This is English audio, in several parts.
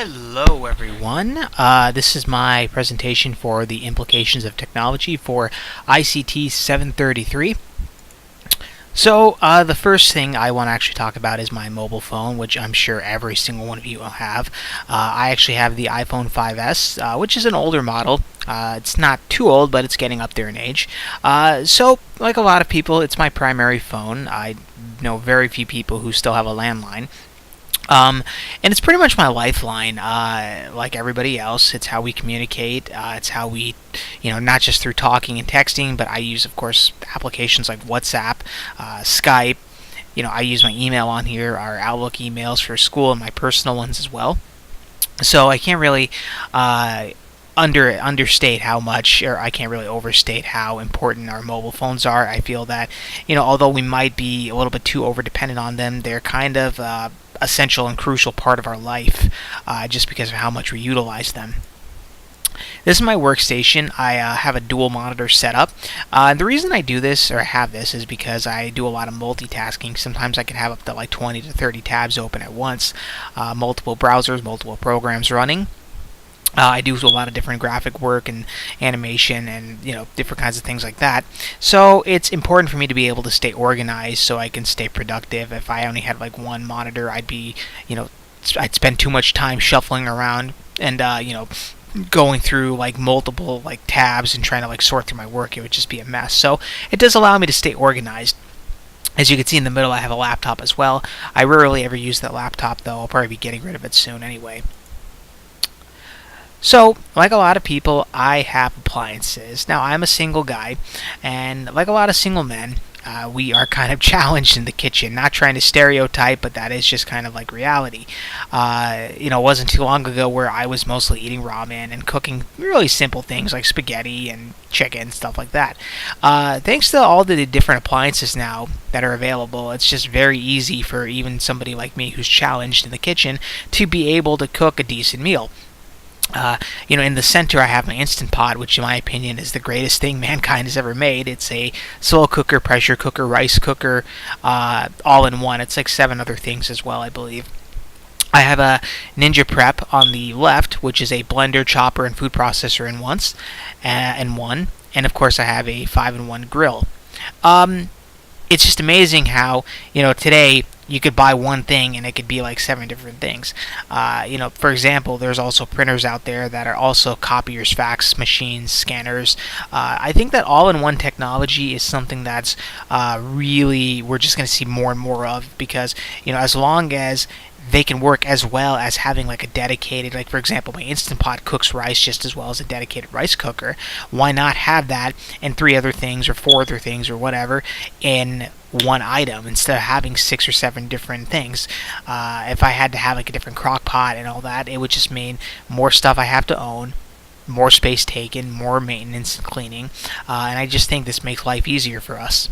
Hello, everyone. This is my presentation for the implications of technology for ICT 733. The first thing I want to actually talk about is my mobile phone, which I'm sure every single one of you will have. I actually have the iPhone 5S, which is an older model. It's not too old, but it's getting up there in age. Like a lot of people, it's my primary phone. I know very few people who still have a landline. And it's pretty much my lifeline, like everybody else. It's how we communicate. It's how we, not just through talking and texting, but I use, of course, applications like WhatsApp, Skype. I use my email on here, our Outlook emails for school, and my personal ones as well. So I can't really understate how much, or I can't really overstate how important our mobile phones are. I feel that, although we might be a little bit too over dependent on them, they're kind of essential and crucial part of our life, just because of how much we utilize them. This is my workstation. I have a dual monitor setup. The reason I do this, or have this, is because I do a lot of multitasking. Sometimes I can have up to like 20 to 30 tabs open at once, multiple browsers, multiple programs running. I do a lot of different graphic work and animation and different kinds of things like that. So it's important for me to be able to stay organized so I can stay productive. If I only had like one monitor, I'd spend too much time shuffling around and going through like multiple like tabs and trying to like sort through my work. It would just be a mess. So it does allow me to stay organized. As you can see in the middle, I have a laptop as well. I rarely ever use that laptop though. I'll probably be getting rid of it soon anyway. So, like a lot of people, I have appliances. Now, I'm a single guy, and like a lot of single men, we are kind of challenged in the kitchen. Not trying to stereotype, but that is just kind of like reality. It wasn't too long ago where I was mostly eating ramen and cooking really simple things like spaghetti and chicken, stuff like that. Thanks to all the different appliances now that are available, it's just very easy for even somebody like me who's challenged in the kitchen to be able to cook a decent meal. In the center I have my Instant Pot, which in my opinion is the greatest thing mankind has ever made. It's a slow cooker, pressure cooker, rice cooker, all in one. It's like 7 other things as well, I believe. I have a Ninja Prep on the left, which is a blender, chopper, and food processor in one. And of course I have a 5-in-1 grill. It's just amazing how, today you could buy one thing and it could be like 7 different things. For example, there's also printers out there that are also copiers, fax machines, scanners. I think that all-in-one technology is something that's really, we're just going to see more and more of, because, as long as they can work as well as having like a dedicated, like for example, my Instant Pot cooks rice just as well as a dedicated rice cooker. Why not have that and 3 other things or 4 other things or whatever in one item instead of having 6 or 7 different things? If I had to have like a different crock pot and all that, it would just mean more stuff I have to own, more space taken, more maintenance and cleaning, and I just think this makes life easier for us.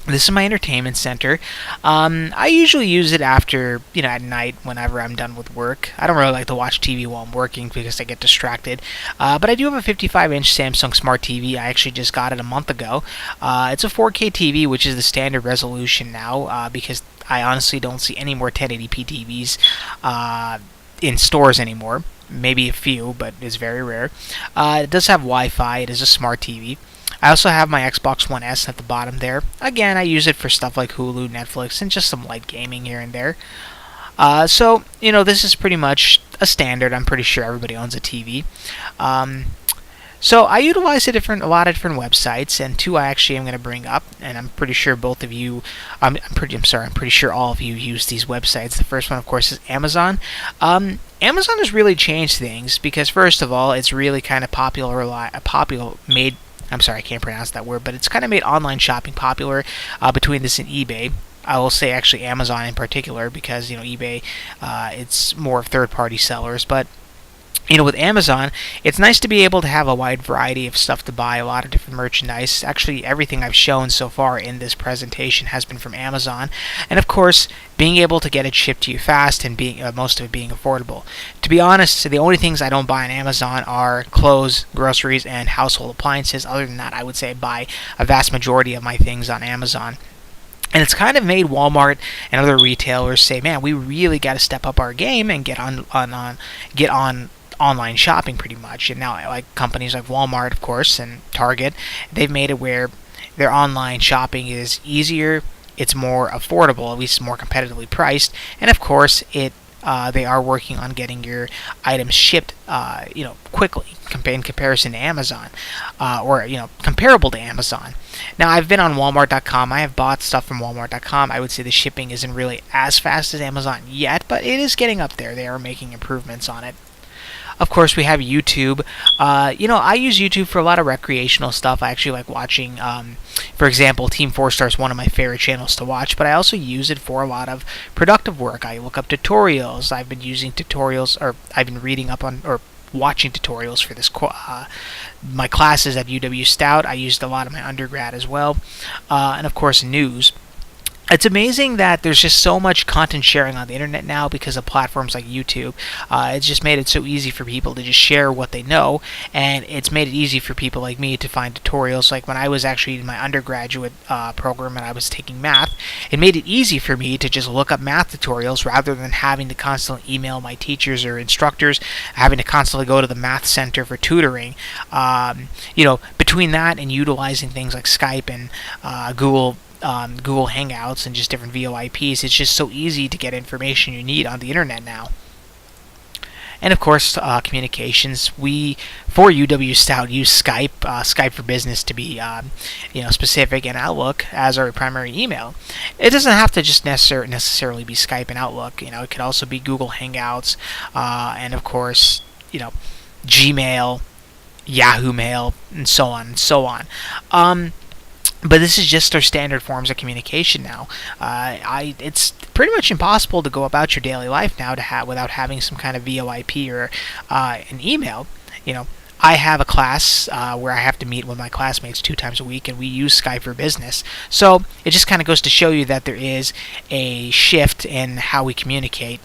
This is my entertainment center. I usually use it after, at night whenever I'm done with work. I don't really like to watch TV while I'm working because I get distracted. But I do have a 55-inch Samsung Smart TV. I actually just got it a month ago. It's a 4K TV, which is the standard resolution now, because I honestly don't see any more 1080p TVs in stores anymore. Maybe a few, but it's very rare. It does have Wi-Fi. It is a smart TV. I also have my Xbox One S at the bottom there. Again, I use it for stuff like Hulu, Netflix, and just some light gaming here and there. This is pretty much a standard. I'm pretty sure everybody owns a TV. I utilize a lot of different websites, and 2 I actually am going to bring up, and I'm pretty sure both of you, I'm pretty sure all of you use these websites. The first one, of course, is Amazon. Amazon has really changed things because, first of all, it's really kind of I can't pronounce that word, but it's kind of made online shopping popular between this and eBay. I will say actually Amazon in particular because, eBay, it's more of third-party sellers, but with Amazon, it's nice to be able to have a wide variety of stuff to buy, a lot of different merchandise. Actually, everything I've shown so far in this presentation has been from Amazon. And of course, being able to get it shipped to you fast and most of it being affordable. To be honest, the only things I don't buy on Amazon are clothes, groceries, and household appliances. Other than that, I would say I buy a vast majority of my things on Amazon. And it's kind of made Walmart and other retailers say, "Man, we really got to step up our game and get on online shopping pretty much." And now, like companies like Walmart, of course, and Target, they've made it where their online shopping is easier, it's more affordable, at least more competitively priced, and of course, they are working on getting your items shipped, quickly in comparison to Amazon, or comparable to Amazon. Now, I've been on Walmart.com. I have bought stuff from Walmart.com. I would say the shipping isn't really as fast as Amazon yet, but it is getting up there. They are making improvements on it. Of course, we have YouTube. I use YouTube for a lot of recreational stuff. I actually like watching, for example, Team 4 Star is one of my favorite channels to watch, but I also use it for a lot of productive work. I look up tutorials. I've been using tutorials, or I've been reading up on, or watching tutorials for my classes at UW Stout. I used a lot of my undergrad as well. And of course, news. It's amazing that there's just so much content sharing on the internet now because of platforms like YouTube. It's just made it so easy for people to just share what they know, and it's made it easy for people like me to find tutorials. Like when I was actually in my undergraduate program and I was taking math, it made it easy for me to just look up math tutorials rather than having to constantly email my teachers or instructors, having to constantly go to the math center for tutoring. Between that and utilizing things like Skype and Google Hangouts and just different VoIPs, it's just so easy to get information you need on the internet now. And of course, communications. We, for UW Stout, use Skype, Skype for Business to be, specific, and Outlook as our primary email. It doesn't have to just necessarily be Skype and Outlook. It could also be Google Hangouts, and of course, Gmail, Yahoo Mail, and so on and so on. But this is just our standard forms of communication now. It's pretty much impossible to go about your daily life now without having some kind of VoIP or an email. I have a class where I have to meet with my classmates 2 times a week, and we use Skype for Business. So it just kind of goes to show you that there is a shift in how we communicate